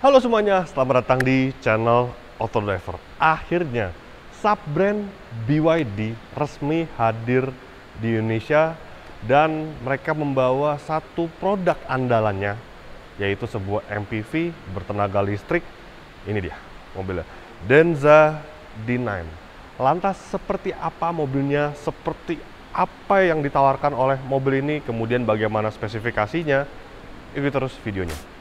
Halo semuanya, selamat datang di channel Autodriver. Akhirnya, sub-brand BYD resmi hadir di Indonesia dan mereka membawa satu produk andalannya, yaitu sebuah MPV bertenaga listrik. Ini dia mobilnya, Denza D9. Lantas seperti apa mobilnya, seperti apa yang ditawarkan oleh mobil ini, kemudian bagaimana spesifikasinya, ikuti terus videonya.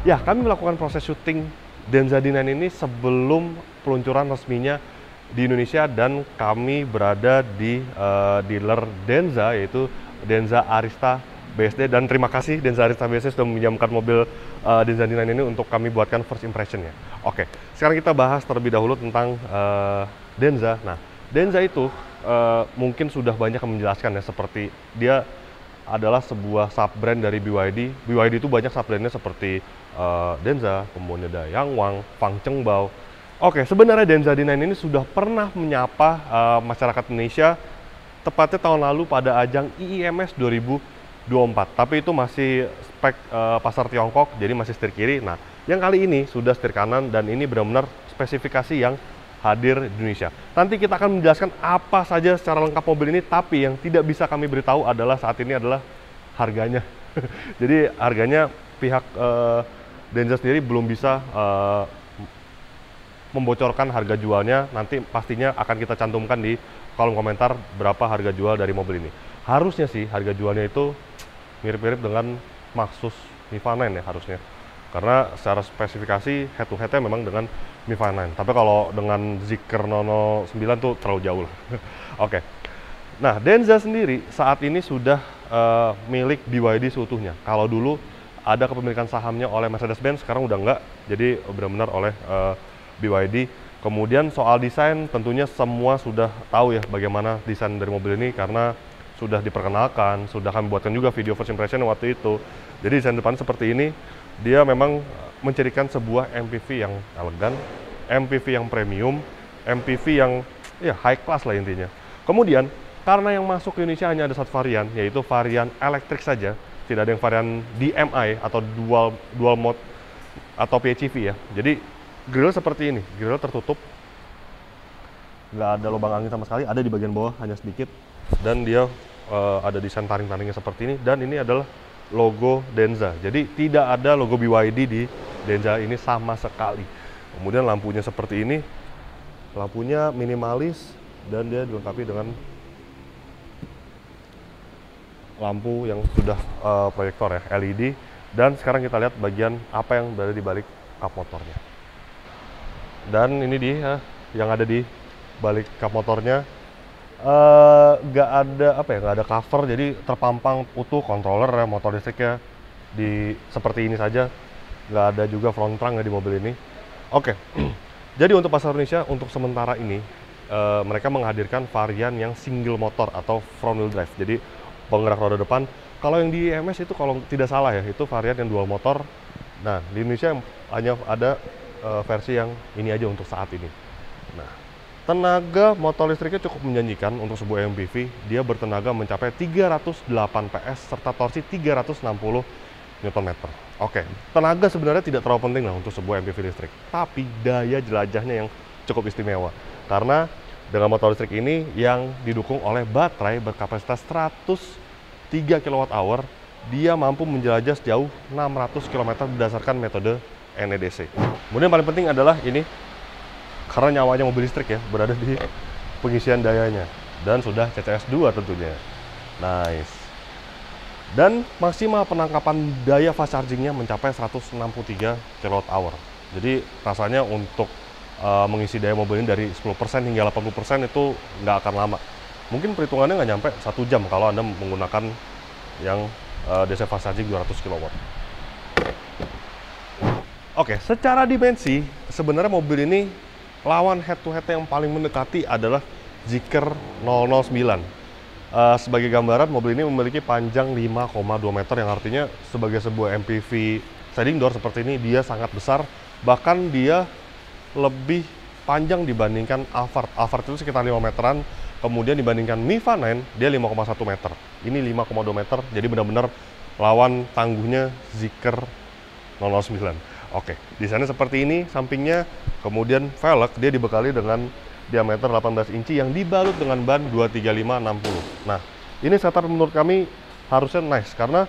Ya, kami melakukan proses syuting Denza D9 ini sebelum peluncuran resminya di Indonesia dan kami berada di dealer Denza, yaitu Denza Arista BSD. Dan terima kasih Denza Arista BSD sudah meminjamkan mobil Denza D9 ini untuk kami buatkan first impression-nya. Oke, sekarang kita bahas terlebih dahulu tentang Denza. Nah, Denza itu mungkin sudah banyak yang menjelaskan ya, seperti dia adalah sebuah sub-brand dari BYD. BYD itu banyak sub-brandnya seperti Denza, kemudian ada Yangwang, Fangchengbao. Oke, sebenarnya Denza D9 ini sudah pernah menyapa masyarakat Indonesia tepatnya tahun lalu pada ajang IIMS 2024. Tapi itu masih spek pasar Tiongkok, jadi masih setir kiri. Nah, yang kali ini sudah setir kanan dan ini benar-benar spesifikasi yang hadir di Indonesia. Nanti kita akan menjelaskan apa saja secara lengkap mobil ini, tapi yang tidak bisa kami beritahu adalah saat ini adalah harganya. Jadi harganya pihak Denza sendiri belum bisa membocorkan harga jualnya. Nanti pastinya akan kita cantumkan di kolom komentar berapa harga jual dari mobil ini. Harusnya sih harga jualnya itu mirip-mirip dengan Maxus Niva 9 ya harusnya. Karena secara spesifikasi head to head-nya memang dengan Niva 9. Tapi kalau dengan Zeekr 009 tuh terlalu jauh lah. Oke. Nah, Denza sendiri saat ini sudah milik BYD seutuhnya. Kalau dulu ada kepemilikan sahamnya oleh Mercedes-Benz, sekarang udah enggak. Jadi benar-benar oleh BYD. Kemudian soal desain tentunya semua sudah tahu ya bagaimana desain dari mobil ini karena sudah diperkenalkan, sudah kami buatkan juga video first impression waktu itu. Jadi desain depan seperti ini, dia memang mencirikan sebuah MPV yang elegan, MPV yang premium, MPV yang ya high class lah intinya. Kemudian karena yang masuk ke Indonesia hanya ada satu varian, yaitu varian elektrik saja. Tidak ada yang varian DMI atau dual mode atau PHEV ya. Jadi grill seperti ini, grill tertutup, nggak ada lubang angin sama sekali, ada di bagian bawah hanya sedikit, dan dia ada desain taring-taringnya seperti ini, dan ini adalah logo Denza. Jadi tidak ada logo BYD di Denza ini sama sekali. Kemudian lampunya seperti ini, lampunya minimalis dan dia dilengkapi dengan lampu yang sudah proyektor ya, LED. Dan sekarang kita lihat bagian apa yang berada di balik kap motornya. Dan ini dia yang ada di balik kap motornya. Nggak ada apa ya, nggak ada cover, jadi terpampang utuh controller ya, motor listriknya di seperti ini saja. Nggak ada juga front trunk ya di mobil ini. Oke. Jadi untuk pasar Indonesia untuk sementara ini mereka menghadirkan varian yang single motor atau front wheel drive. Jadi penggerak roda depan. Kalau yang di IMS itu kalau tidak salah ya, itu varian yang dual motor. Nah, di Indonesia hanya ada versi yang ini aja untuk saat ini. Nah, tenaga motor listriknya cukup menjanjikan untuk sebuah MPV. Dia bertenaga mencapai 308 PS serta torsi 360 Nm. Oke, tenaga sebenarnya tidak terlalu penting lah untuk sebuah MPV listrik. Tapi daya jelajahnya yang cukup istimewa. Karena dengan motor listrik ini yang didukung oleh baterai berkapasitas 103 kWh, dia mampu menjelajah sejauh 600 km berdasarkan metode NEDC. Kemudian paling penting adalah ini, karena nyawanya mobil listrik ya, berada di pengisian dayanya. Dan sudah CCS2 tentunya. Nice. Dan maksimal penangkapan daya fast chargingnya mencapai 163 kWh. Jadi rasanya untuk mengisi daya mobil ini dari 10% hingga 80% itu nggak akan lama. Mungkin perhitungannya nggak nyampe 1 jam kalau Anda menggunakan yang DC fast charging 200 kW. Oke, secara dimensi sebenarnya mobil ini lawan head to head yang paling mendekati adalah Zeekr 009. Sebagai gambaran, mobil ini memiliki panjang 5,2 meter, yang artinya sebagai sebuah MPV sliding door seperti ini, dia sangat besar. Bahkan dia lebih panjang dibandingkan Alphard. Alphard itu sekitar 5 meteran, kemudian dibandingkan Niva 9, dia 5,1 meter. Ini 5,2 meter, jadi benar-benar lawan tangguhnya Zeekr 009. Oke, desainnya seperti ini sampingnya, kemudian velg dia dibekali dengan diameter 18 inci yang dibalut dengan ban 235/60. Nah, ini setup menurut kami harusnya nice karena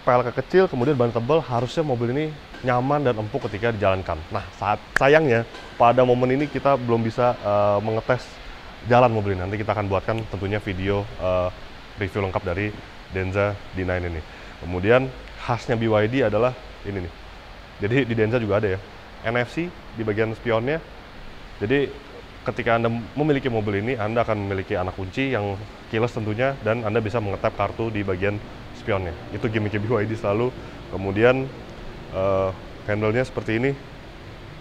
velg kecil, kemudian ban tebal, harusnya mobil ini nyaman dan empuk ketika dijalankan. Nah, sayangnya pada momen ini kita belum bisa mengetes jalan mobil ini. Nanti kita akan buatkan tentunya video review lengkap dari Denza D9 ini. Kemudian khasnya BYD adalah ini nih. Jadi di Denza juga ada ya, NFC di bagian spionnya. Jadi ketika Anda memiliki mobil ini, Anda akan memiliki anak kunci yang keyless tentunya, dan Anda bisa mengetap kartu di bagian spionnya. Itu gimmick BYD selalu. Kemudian handle-nya seperti ini,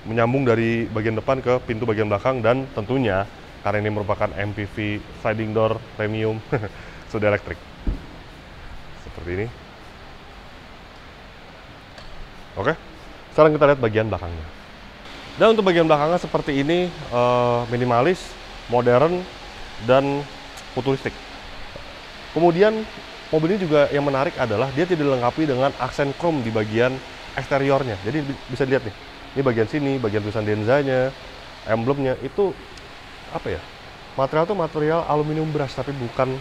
menyambung dari bagian depan ke pintu bagian belakang, dan tentunya karena ini merupakan MPV sliding door premium sudah elektrik. Seperti ini. Oke, sekarang kita lihat bagian belakangnya. Dan untuk bagian belakangnya seperti ini, minimalis, modern, dan futuristik. Kemudian mobil ini juga yang menarik adalah dia tidak dilengkapi dengan aksen chrome di bagian eksteriornya. Jadi bisa dilihat nih, ini bagian sini, bagian tulisan Denzanya, emblemnya itu apa ya? Material itu material aluminium brush tapi bukan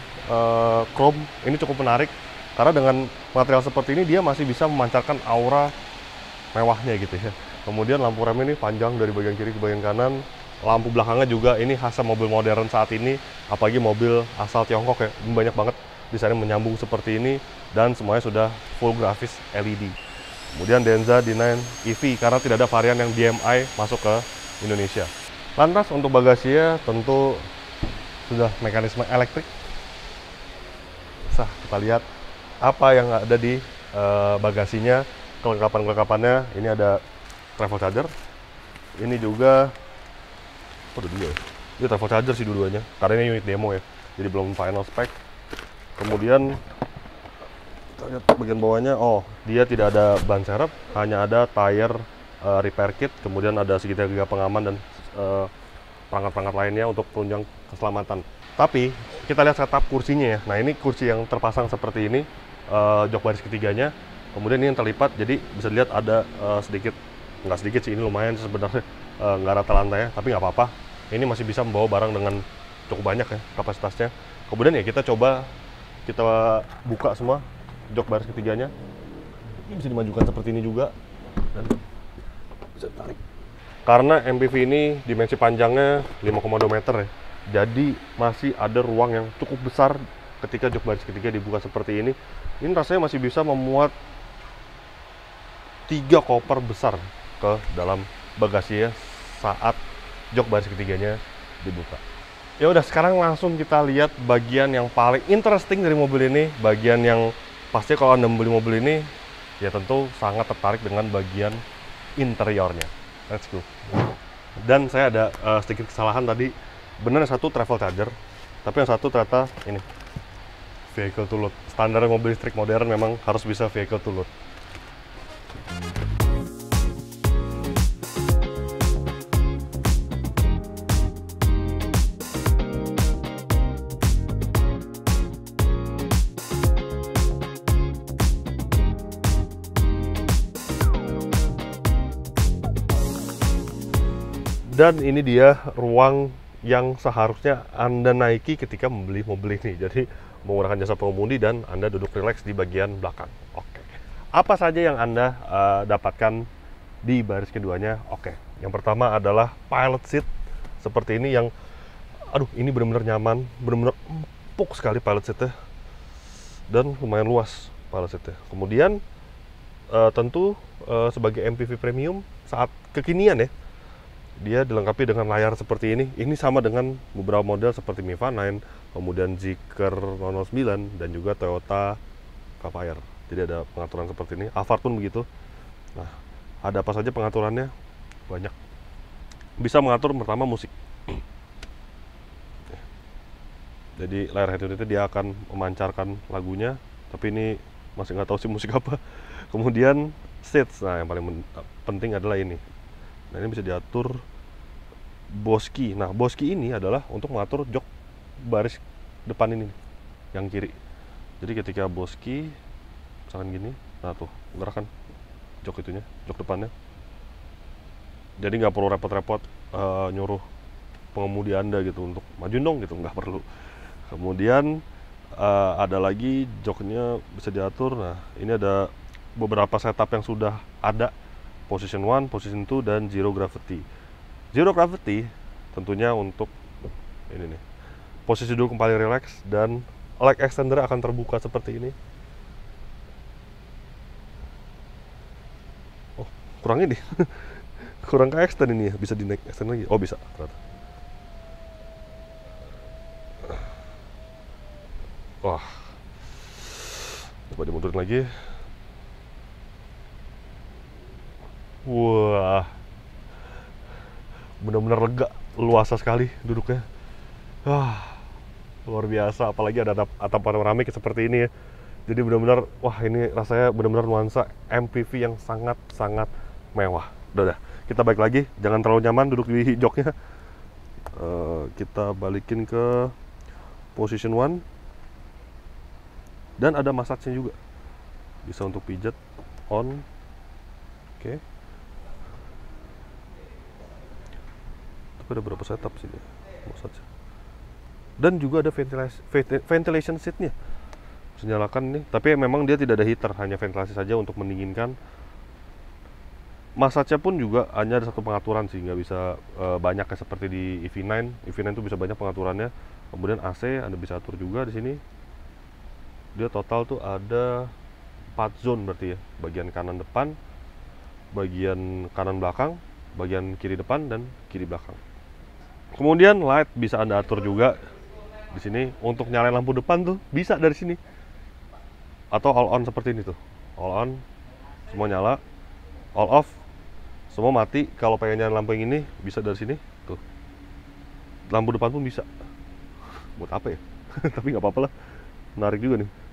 chrome. Ini cukup menarik karena dengan material seperti ini dia masih bisa memancarkan aura mewahnya gitu ya. Kemudian lampu rem ini panjang dari bagian kiri ke bagian kanan. Lampu belakangnya juga ini khas mobil modern saat ini, apalagi mobil asal Tiongkok ya. Ini banyak banget desainnya menyambung seperti ini, dan semuanya sudah full grafis LED. Kemudian Denza D9 EV karena tidak ada varian yang DMI masuk ke Indonesia. Lantas untuk bagasinya tentu sudah mekanisme elektrik. Kita lihat apa yang ada di bagasinya, kelengkapan-kelengkapannya. Ini ada travel charger. Ini juga ada dua ya. Ini travel charger sih dua-duanya. Karena ini unit demo ya. Jadi belum final spec. Kemudian kita lihat bagian bawahnya. Oh, dia tidak ada ban serep, hanya ada tire repair kit. Kemudian ada segitiga pengaman dan perangkat-perangkat lainnya untuk penunjang keselamatan. Tapi kita lihat setup kursinya ya. Nah, ini kursi yang terpasang seperti ini, jok baris ketiganya. Kemudian ini yang terlipat, jadi bisa dilihat ada sedikit, nggak sedikit sih, ini lumayan sebenarnya, nggak rata lantainya, tapi nggak apa-apa. Ini masih bisa membawa barang dengan cukup banyak ya kapasitasnya. Kemudian ya kita coba, kita buka semua jok baris ketiganya. Ini bisa dimajukan seperti ini juga, dan bisa tarik. Karena MPV ini dimensi panjangnya 5,2 meter ya, jadi masih ada ruang yang cukup besar ketika jok baris ketiga dibuka seperti ini. Ini rasanya masih bisa memuat 3 koper besar ke dalam bagasinya saat jok baris ketiganya dibuka. Ya udah, sekarang langsung kita lihat bagian yang paling interesting dari mobil ini. Bagian yang pasti kalau Anda membeli mobil ini, ya tentu sangat tertarik dengan bagian interiornya. Let's go. Dan saya ada sedikit kesalahan tadi. Benar yang satu travel charger, tapi yang satu ternyata ini vehicle to load. Standar mobil listrik modern memang harus bisa vehicle to load. Dan ini dia ruang yang seharusnya Anda naiki ketika membeli mobil ini. Jadi menggunakan jasa pengemudi dan Anda duduk rileks di bagian belakang. Oke. Apa saja yang Anda dapatkan di baris keduanya? Oke. Yang pertama adalah pilot seat seperti ini yang, aduh, ini benar-benar nyaman, benar-benar empuk sekali pilot seatnya, dan lumayan luas pilot seatnya. Kemudian tentu sebagai MPV premium saat kekinian ya, dia dilengkapi dengan layar seperti ini. Ini sama dengan beberapa model seperti Niva 9, kemudian Zeekr 009, dan juga Toyota Sapphire. Jadi ada pengaturan seperti ini. Alphard pun begitu. Nah, ada apa saja pengaturannya? Banyak. bisa mengatur pertama musik. Jadi layar head unit dia akan memancarkan lagunya, tapi ini masih nggak tahu sih musik apa. Kemudian seats, nah yang paling penting adalah ini. Nah ini bisa diatur Boski. Nah Boski ini adalah untuk mengatur jok baris depan ini, yang kiri. Jadi ketika Boski, misalkan gini, nah tuh gerakan jok itunya, jok depannya. Jadi nggak perlu repot-repot nyuruh pengemudi Anda gitu untuk maju dong gitu, nggak perlu. Kemudian ada lagi joknya bisa diatur. Nah ini ada beberapa setup yang sudah ada, position 1, position 2, dan zero gravity. Zero gravity tentunya untuk ini nih, posisi duduk kembali relax, dan leg extender akan terbuka seperti ini. Oh kurang ini kurang ke extend ini ya, bisa di naik extend lagi. Oh bisa ternyata. Wah, coba dimundurin lagi. Wah, benar-benar lega, luasa sekali duduknya. Luar biasa, apalagi ada atap panoramik seperti ini ya. Jadi benar-benar, wah ini rasanya benar-benar nuansa MPV yang sangat-sangat mewah. Udah, kita balik lagi, jangan terlalu nyaman duduk di joknya. Kita balikin ke position 1. Dan ada massage-nya juga, bisa untuk pijat on. Oke. Tapi ada berapa setup sini massage. Dan juga ada ventilation seat-nya, bisa nyalakan nih. Tapi memang dia tidak ada heater, hanya ventilasi saja untuk mendinginkan. Massage-nya pun juga hanya ada satu pengaturan sih, nggak bisa banyak kayak seperti di EV9. EV9 itu bisa banyak pengaturannya. Kemudian AC Anda bisa atur juga di sini. Dia total tuh ada 4 zone berarti ya, bagian kanan depan, bagian kanan belakang, bagian kiri depan, dan kiri belakang. Kemudian light bisa Anda atur juga di sini. Untuk nyalain lampu depan tuh bisa dari sini, atau all on seperti ini tuh, all on semua nyala, all off semua mati. Kalau pengen nyalain lampu yang ini bisa dari sini tuh, lampu depan pun bisa. Buat apa ya? Tapi nggak apa-apa lah, menarik juga nih.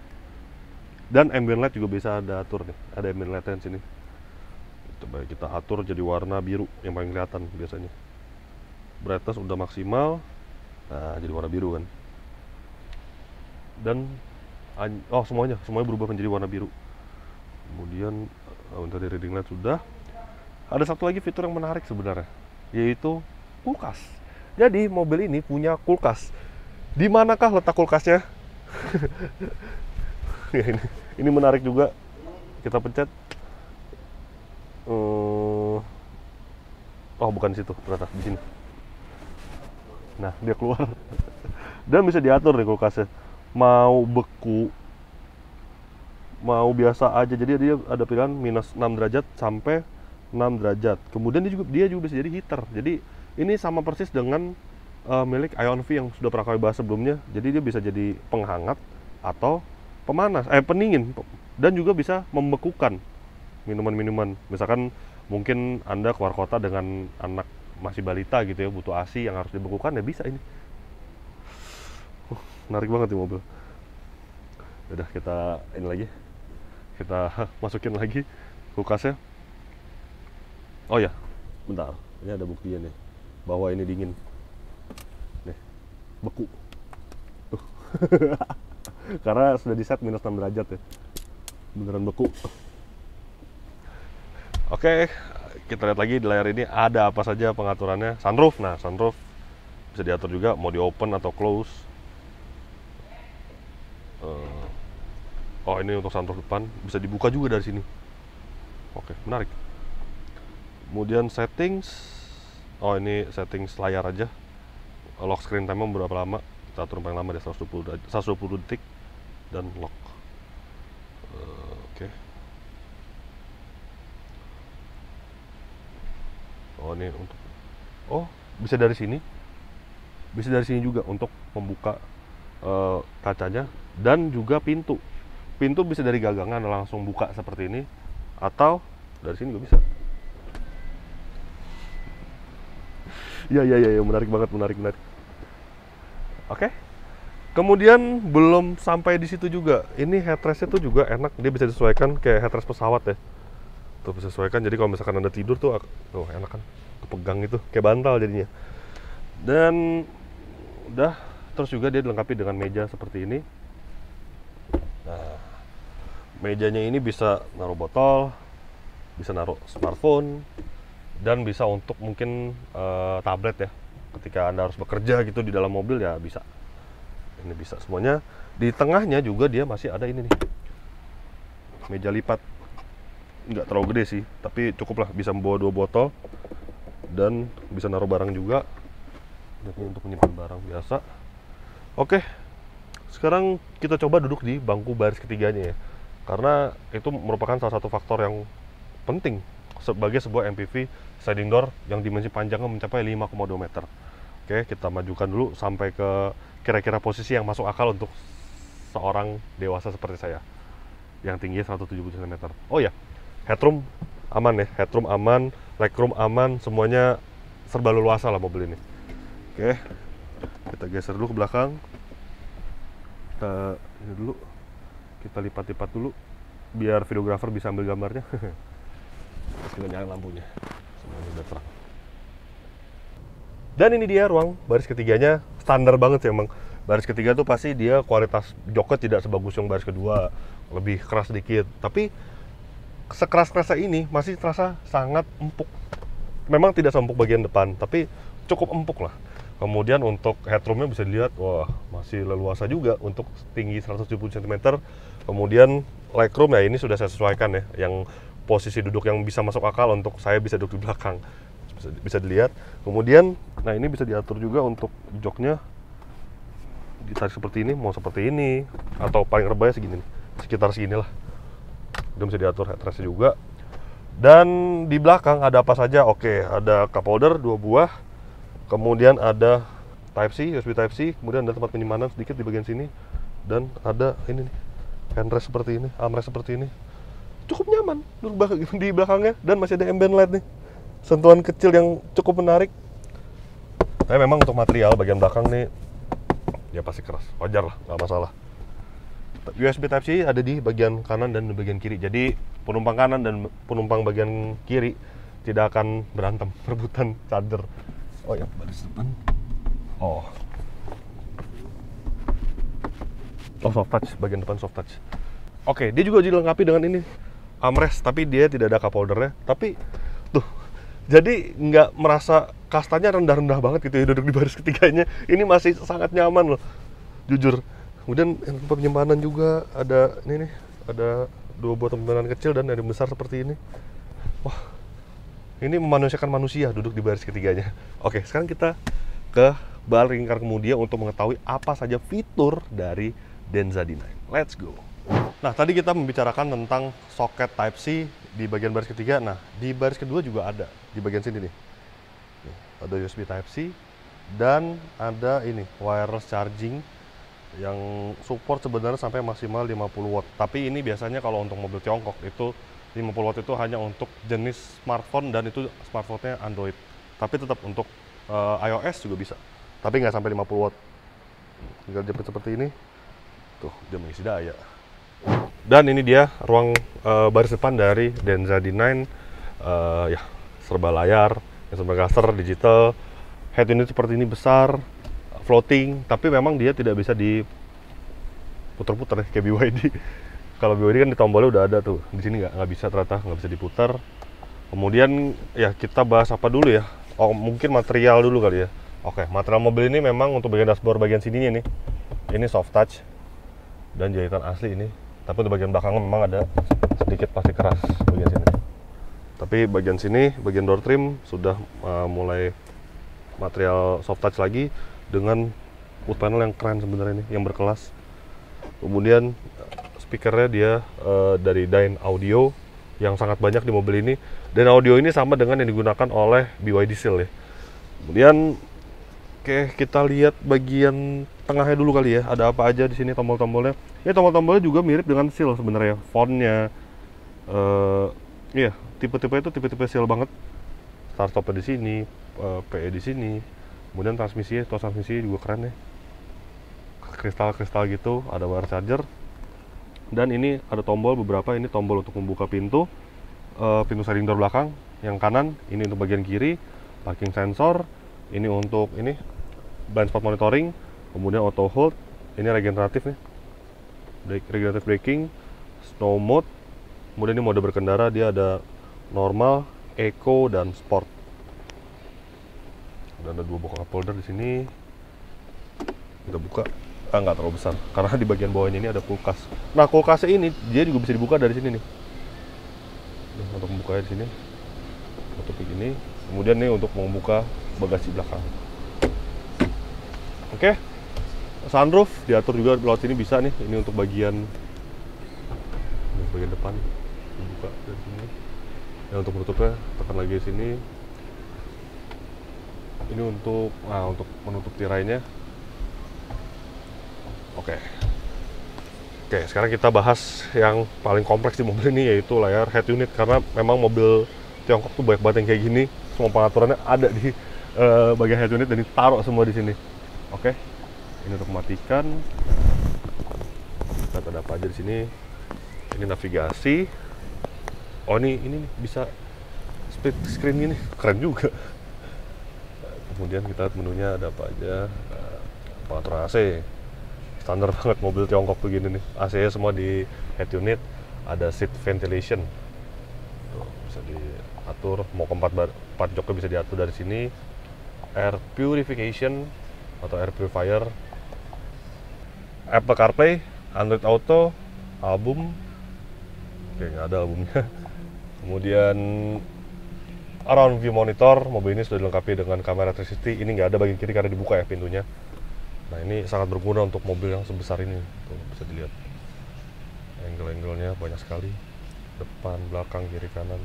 Dan ambient light juga bisa Anda atur nih, ada ambient light di sini. Coba kita atur jadi warna biru yang paling kelihatan biasanya. Brightness udah maksimal, nah jadi warna biru kan. Dan semuanya berubah menjadi warna biru. Kemudian untuk reading light sudah. Ada satu lagi fitur yang menarik sebenarnya, yaitu kulkas. Jadi mobil ini punya kulkas. Di manakah letak kulkasnya? Ya, ini menarik juga. Kita pencet. Oh bukan di situ, ternyata di sini. Nah dia keluar. Dan bisa diatur nih kulkasnya, mau beku, mau biasa aja. Jadi dia ada pilihan minus 6 derajat sampai 6 derajat. Kemudian dia juga bisa jadi heater. Jadi ini sama persis dengan milik Ion V yang sudah pernah kami bahas sebelumnya. Jadi dia bisa jadi penghangat atau pendingin, dan juga bisa membekukan minuman-minuman. Misalkan mungkin Anda keluar kota dengan anak masih balita gitu ya, butuh ASI yang harus dibekukan, ya bisa ini. Menarik banget nih mobil. Udah, kita ini lagi, kita masukin lagi kulkasnya. Oh ya, bentar, ini ada buktinya nih bahwa ini dingin. Nih, beku. Tuh. Karena sudah di set minus 6 derajat ya, beneran beku. Oke, kita lihat lagi di layar ini ada apa saja pengaturannya. Sunroof, nah sunroof bisa diatur juga, mau di open atau close. Oh ini untuk sunroof depan, bisa dibuka juga dari sini. Oke, menarik. Kemudian settings, oh ini settings layar aja. Lock screen time berapa lama, kita atur paling lama di 120 detik. Dan lock. Oke. Oh ini untuk, bisa dari sini, juga untuk membuka kacanya. Dan juga pintu bisa dari gagangan langsung buka seperti ini, atau dari sini juga bisa. Iya, menarik banget, menarik. Oke. Kemudian belum sampai di situ juga. Ini headrestnya tuh juga enak, dia bisa disesuaikan kayak headrest pesawat ya. Tuh bisa sesuaikan. Jadi kalau misalkan Anda tidur tuh enak kan. Kepegang itu kayak bantal jadinya. Dan udah, terus juga dia dilengkapi dengan meja seperti ini. Nah, mejanya ini bisa naruh botol, bisa naruh smartphone, dan bisa untuk mungkin tablet ya. Ketika Anda harus bekerja gitu di dalam mobil ya bisa. Ini bisa semuanya. Di tengahnya juga dia masih ada ini nih, meja lipat. Nggak terlalu gede sih, tapi cukup lah, bisa membawa 2 botol dan bisa naruh barang juga. Ini untuk menyimpan barang biasa. Oke, sekarang kita coba duduk di bangku baris ketiganya ya, karena itu merupakan salah satu faktor yang penting sebagai sebuah MPV sliding door yang dimensi panjangnya mencapai 5,2 meter. Oke, kita majukan dulu sampai ke kira-kira posisi yang masuk akal untuk seorang dewasa seperti saya yang tingginya 170 cm. Oh ya, headroom aman ya, headroom aman, legroom aman, semuanya serba leluasa lah mobil ini. Oke, kita geser dulu ke belakang. Ini dulu, kita lipat-lipat dulu biar videografer bisa ambil gambarnya. Terus kita nyalain lampunya, semuanya udah terang. Dan ini dia ruang baris ketiganya, standar banget sih emang. Baris ketiga tuh pasti dia kualitas joknya tidak sebagus yang baris kedua, lebih keras sedikit. Tapi sekeras-kerasnya ini masih terasa sangat empuk. Memang tidak seempuk bagian depan, tapi cukup empuk lah. Kemudian untuk headroomnya bisa dilihat, wah masih leluasa juga untuk tinggi 170 cm. Kemudian legroom ya ini sudah saya sesuaikan ya, yang posisi duduk yang bisa masuk akal untuk saya bisa duduk di belakang. Bisa dilihat. Kemudian, nah ini bisa diatur juga untuk joknya, ditarik seperti ini, mau seperti ini, atau paling rebahnya segini nih, sekitar segini lah. Udah bisa diatur headrestnya juga. Dan di belakang ada apa saja? Oke, ada cup holder 2 buah, kemudian ada Type-C, USB Type-C, kemudian ada tempat penyimpanan sedikit di bagian sini, dan ada ini nih, handrest seperti ini, armrest seperti ini. Cukup nyaman di belakangnya, dan masih ada ambient light nih. Sentuhan kecil yang cukup menarik. Tapi memang untuk material bagian belakang nih ya pasti keras, wajar lah, nggak masalah. USB Type-C ada di bagian kanan dan di bagian kiri, jadi penumpang kanan dan penumpang bagian kiri tidak akan berantem rebutan charger. Oh ya, baris depan. Oh, soft touch, bagian depan soft touch. Oke, dia juga dilengkapi dengan ini, armrest, tapi dia tidak ada cup holdernya. Tapi tuh, jadi nggak merasa kastanya rendah-rendah banget gitu ya duduk di baris ketiganya. Ini masih sangat nyaman loh, jujur. Kemudian tempat penyimpanan juga ada ini nih, ada 2 buah penyimpanan kecil dan yang besar seperti ini. Wah, ini memanusiakan manusia duduk di baris ketiganya. Oke, sekarang kita ke bal lingkar kemudian untuk mengetahui apa saja fitur dari Denza D9. Let's go. Nah, tadi kita membicarakan tentang soket Type-C di bagian baris ketiga. Nah, di baris kedua juga ada, di bagian sini nih. Ada USB Type-C dan ada ini wireless charging yang support sebenarnya sampai maksimal 50 watt. Tapi ini biasanya kalau untuk mobil Tiongkok itu 50 watt itu hanya untuk jenis smartphone dan itu smartphone-nya Android. Tapi tetap untuk iOS juga bisa. Tapi nggak sampai 50 watt. Tinggal jepit seperti ini. Tuh, dia mengisi daya. Dan ini dia ruang baris depan dari Denza D9. Ya, serba layar, serba cluster digital. Head unit seperti ini besar, floating, tapi memang dia tidak bisa diputar-putar ya, kayak BYD. Kalau BYD kan di tombolnya udah ada tuh, di sini nggak bisa, ternyata nggak bisa diputar. Kemudian ya kita bahas apa dulu ya? Oh, mungkin material dulu kali ya. Oke, material mobil ini memang untuk bagian dashboard bagian sininya nih, ini soft touch dan jahitan asli ini. Tapi untuk bagian belakangnya memang ada sedikit plastik keras bagian sini. Tapi bagian sini, bagian door trim sudah mulai material soft touch lagi dengan wood panel yang keren sebenarnya ini, yang berkelas. Kemudian speakernya dia dari Dyne Audio yang sangat banyak di mobil ini. Dan audio ini sama dengan yang digunakan oleh BYD Seal ya. Kemudian oke, kita lihat bagian tengahnya dulu kali ya. Ada apa aja di sini tombol-tombolnya. Ini tombol-tombolnya juga mirip dengan Seal sebenarnya. Fontnya, iya, tipe-tipe itu tipe-tipe Seal banget. Start stopnya di sini, PE di sini. Kemudian transmisi juga keren ya, kristal gitu, ada wire charger. Dan ini ada tombol beberapa, ini tombol untuk membuka pintu sliding door belakang yang kanan, ini untuk bagian kiri, parking sensor, ini untuk ini blind spot monitoring, kemudian auto hold, ini regeneratif nih, regenerative braking, snow mode, kemudian ini mode berkendara, dia ada normal, eco, dan sport. Dan ada 2 buka cup holder di sini. Kita buka, nggak terlalu besar karena di bagian bawahnya ini ada kulkas. Nah, kulkasnya ini dia juga bisa dibuka dari sini nih. Untuk membukanya di sini, tutup ini. Kemudian nih untuk membuka bagasi belakang. Oke, sunroof diatur juga lewat sini bisa nih. Ini untuk bagian depan, dibuka dari sini. Dan untuk menutupnya tekan lagi di sini. Ini untuk menutup tirainya. Oke, sekarang kita bahas yang paling kompleks di mobil ini, yaitu layar head unit. Karena memang mobil Tiongkok tuh banyak banget yang kayak gini. Semua pengaturannya ada di bagian head unit dan ditaruh semua di sini. Oke, ini untuk mematikan. Lihat ada apa aja di sini. Ini navigasi. Oh, ini bisa split screen gini, keren juga. Kemudian kita lihat menunya ada apa aja. Pengaturan AC. Standar banget mobil Tiongkok begini nih. AC-nya semua di head unit. Ada seat ventilation. Tuh, bisa diatur. Mau keempat joknya bisa diatur dari sini. Air purification atau air purifier. Apple CarPlay, Android Auto, album. Oke, nggak ada albumnya. Kemudian around view monitor. Mobil ini sudah dilengkapi dengan kamera 360. Ini nggak ada bagian kiri karena dibuka ya pintunya. Nah, ini sangat berguna untuk mobil yang sebesar ini. Tuh, bisa dilihat angle-angle-nya banyak sekali, depan, belakang, kiri, kanan.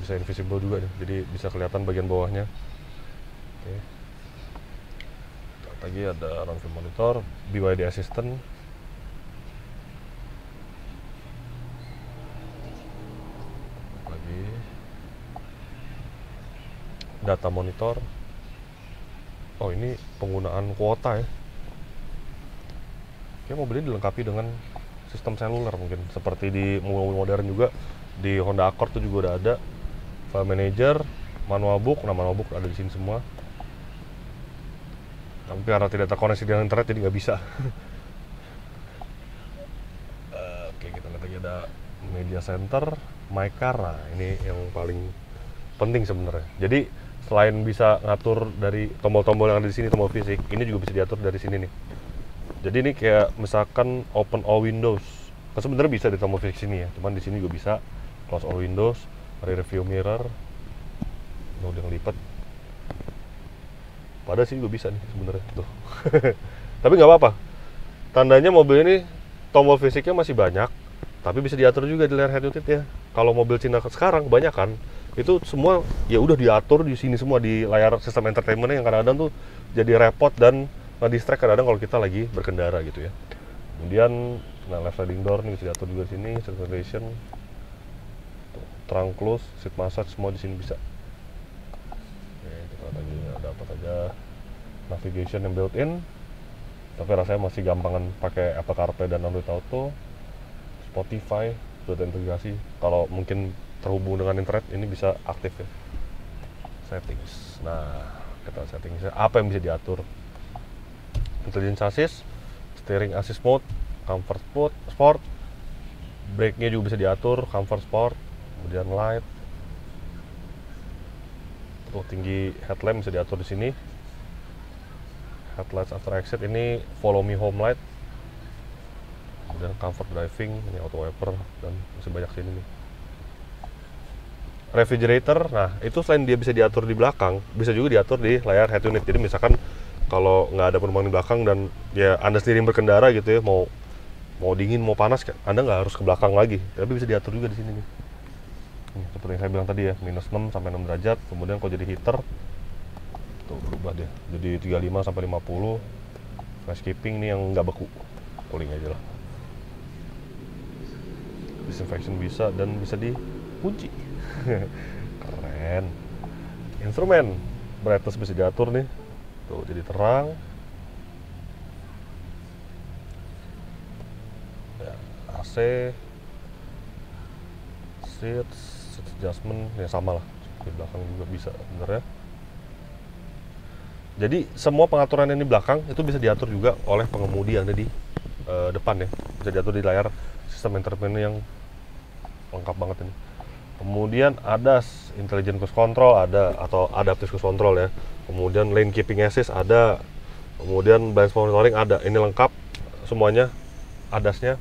Bisa invisible juga nih, jadi bisa kelihatan bagian bawahnya. Oke. Lagi ada around view monitor, BYD assistant. Data monitor. Oh, ini penggunaan kuota ya. Kayak mobil ini dilengkapi dengan sistem seluler mungkin. Seperti di mobil modern juga. Di Honda Accord tuh juga udah ada. File manager, manual book. Nah, manual book ada di sini semua. Tapi karena tidak terkoneksi dengan internet jadi nggak bisa. Oke, kita lihat lagi ada media center, my car. Nah, ini yang paling penting sebenarnya. Jadi selain bisa ngatur dari tombol-tombol yang ada di sini, tombol fisik, ini juga bisa diatur dari sini nih. Jadi ini kayak misalkan open all windows. Kan sebenarnya bisa di tombol fisik sini ya, cuman di sini juga bisa close all windows, rear view mirror, udah ngelipat. Padahal sih juga bisa nih sebenarnya tuh. Tapi nggak apa-apa. Tandanya mobil ini tombol fisiknya masih banyak, tapi bisa diatur juga di layar head unit ya. Kalau mobil Cina sekarang kebanyakan itu semua ya udah diatur di sini semua di layar sistem entertainmentnya, yang kadang-kadang tuh jadi repot dan nge-distract kadang-kadang kalau kita lagi berkendara gitu ya. Kemudian left sliding door ini bisa diatur juga di sini, seat ventilation, trunk close, seat massage semua di sini bisa. Oke, kita lagi ada apa saja. Navigation yang built in, tapi rasanya masih gampangan pakai Apple CarPlay dan Android Auto. Spotify sudah terintegrasi. Kalau mungkin terhubung dengan internet ini bisa aktif ya. Settings. Nah, kita settingsnya apa yang bisa diatur. Intelligent chassis, steering assist mode, comfort sport, brake-nya juga bisa diatur, comfort sport, kemudian light. Tuh, tinggi headlamp bisa diatur di sini. Headlights after exit ini follow me home light. Kemudian comfort driving, ini auto wiper dan masih banyak sini nih. Refrigerator, nah itu selain dia bisa diatur di belakang, bisa juga diatur di layar head unit. Jadi misalkan kalau nggak ada penumpang di belakang dan ya Anda sendiri yang berkendara gitu ya, mau dingin mau panas, Anda nggak harus ke belakang lagi, tapi bisa diatur juga di sini nih. Seperti yang saya bilang tadi ya, minus 6 sampai 6 derajat. Kemudian kalau jadi heater tuh berubah dia jadi 35 sampai 50. Flash keeping nih yang nggak beku, cooling aja lah. disinfection bisa, dan bisa dikunci. Keren. Instrumen brightness bisa diatur nih, tuh jadi terang ya. AC, seat adjustment ya sama lah, di belakang juga bisa sebenarnya. Jadi semua pengaturan yang di belakang itu bisa diatur juga oleh pengemudi yang ada di depan ya, bisa diatur di layar sistem entertainment yang lengkap banget ini. Kemudian ada intelligent cruise control ada, atau adaptive cruise control ya. Kemudian lane keeping assist ada. Kemudian blind spot monitoring ada. Ini lengkap semuanya ADAS-nya.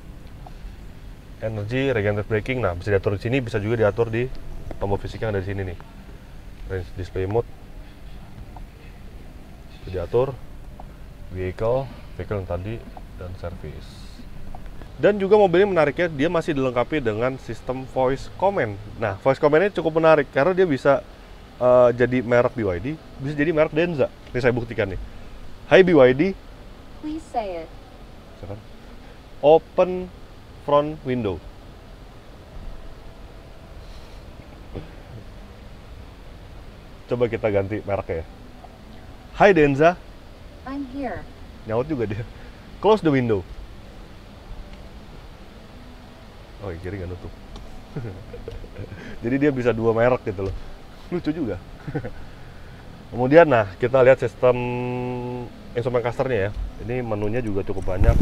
Energy regenerative braking, nah bisa diatur di sini, bisa juga diatur di tombol fisik yang ada di sini nih. Range display mode bisa diatur, vehicle yang tadi, dan service. Dan juga mobil ini menariknya, dia masih dilengkapi dengan sistem voice command. Nah, voice command ini cukup menarik karena dia bisa jadi merek BYD, bisa jadi merek Denza. Ini saya buktikan nih. Hi BYD, Please say it. open front window. Coba kita ganti mereknya ya. Hi Denza, I'm here. nyaut juga dia. Close the window. Oh, kiri nggak nutup. Jadi dia bisa dua merek gitu loh. Lucu juga. Kemudian, nah kita lihat sistem instrumen clusternya ya. Ini menunya juga cukup banyak.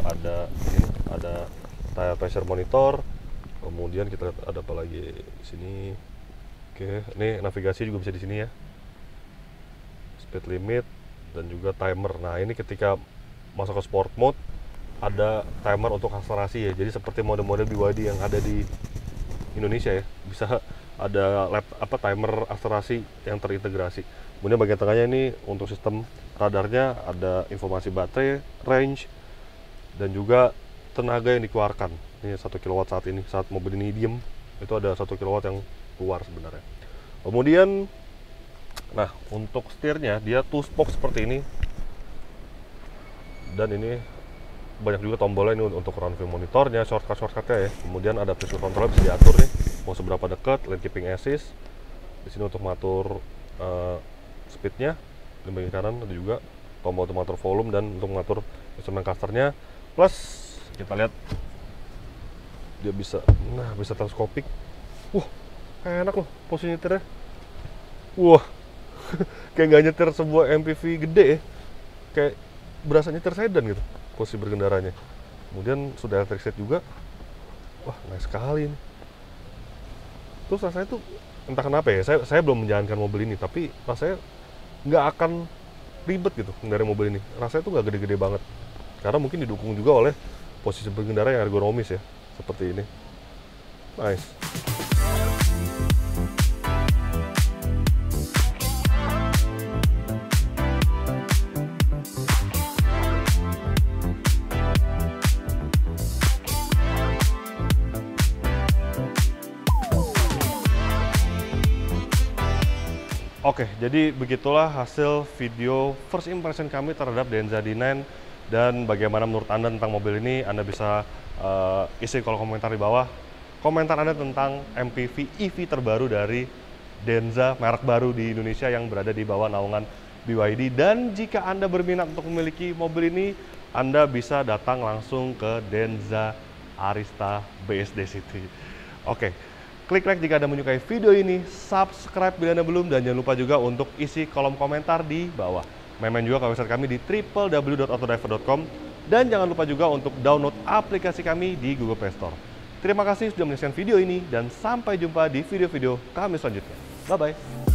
Ada tire pressure monitor. Kemudian kita lihat ada apa lagi di sini. Oke, ini navigasi juga bisa di sini ya. Speed limit dan juga timer. Nah ini ketika masuk ke sport mode, ada timer untuk akselerasi ya. Jadi seperti model-model BYD yang ada di Indonesia ya, bisa ada timer akselerasi yang terintegrasi. Kemudian bagian tengahnya ini untuk sistem radarnya, ada informasi baterai, range, dan juga tenaga yang dikeluarkan. Ini 1 kW saat ini, saat mobil ini diem, itu ada 1 kW yang keluar sebenarnya. Kemudian, nah untuk setirnya dia two spoke seperti ini, dan ini banyak juga tombolnya ini untuk run view monitornya, shortcutnya ya. Kemudian ada precision control bisa diatur nih, mau seberapa dekat, lane keeping assist. Di sini untuk mengatur speednya. Di bagian kanan ada juga tombol untuk mengatur volume dan untuk mengatur instrumen clusternya. Plus kita lihat dia bisa teleskopik. Wah, enak loh posisi nyetirnya. Wah, kayak nggak nyetir sebuah MPV gede ya, kayak berasa nyetir sedan gitu posisi berkendaranya. Kemudian sudah electric seat juga. Wah, nice sekali ini. Terus rasanya tuh entah kenapa ya, saya belum menjalankan mobil ini, tapi rasanya nggak akan ribet gitu dari mobil ini. Rasanya tuh nggak gede-gede banget, karena mungkin didukung juga oleh posisi berkendara yang ergonomis ya, seperti ini. Nice. Oke, jadi begitulah hasil video first impression kami terhadap Denza D9, dan bagaimana menurut Anda tentang mobil ini. Anda bisa isi kolom komentar di bawah komentar Anda tentang MPV EV terbaru dari Denza, merek baru di Indonesia yang berada di bawah naungan BYD. Dan jika Anda berminat untuk memiliki mobil ini, Anda bisa datang langsung ke Denza Arista BSD City. Oke. Klik like jika Anda menyukai video ini, subscribe bila Anda belum, dan jangan lupa juga untuk isi kolom komentar di bawah. Main-main juga ke website kami di www.autodriver.com, dan jangan lupa juga untuk download aplikasi kami di Google Play Store. Terima kasih sudah menyaksikan video ini, dan sampai jumpa di video-video kami selanjutnya. Bye-bye.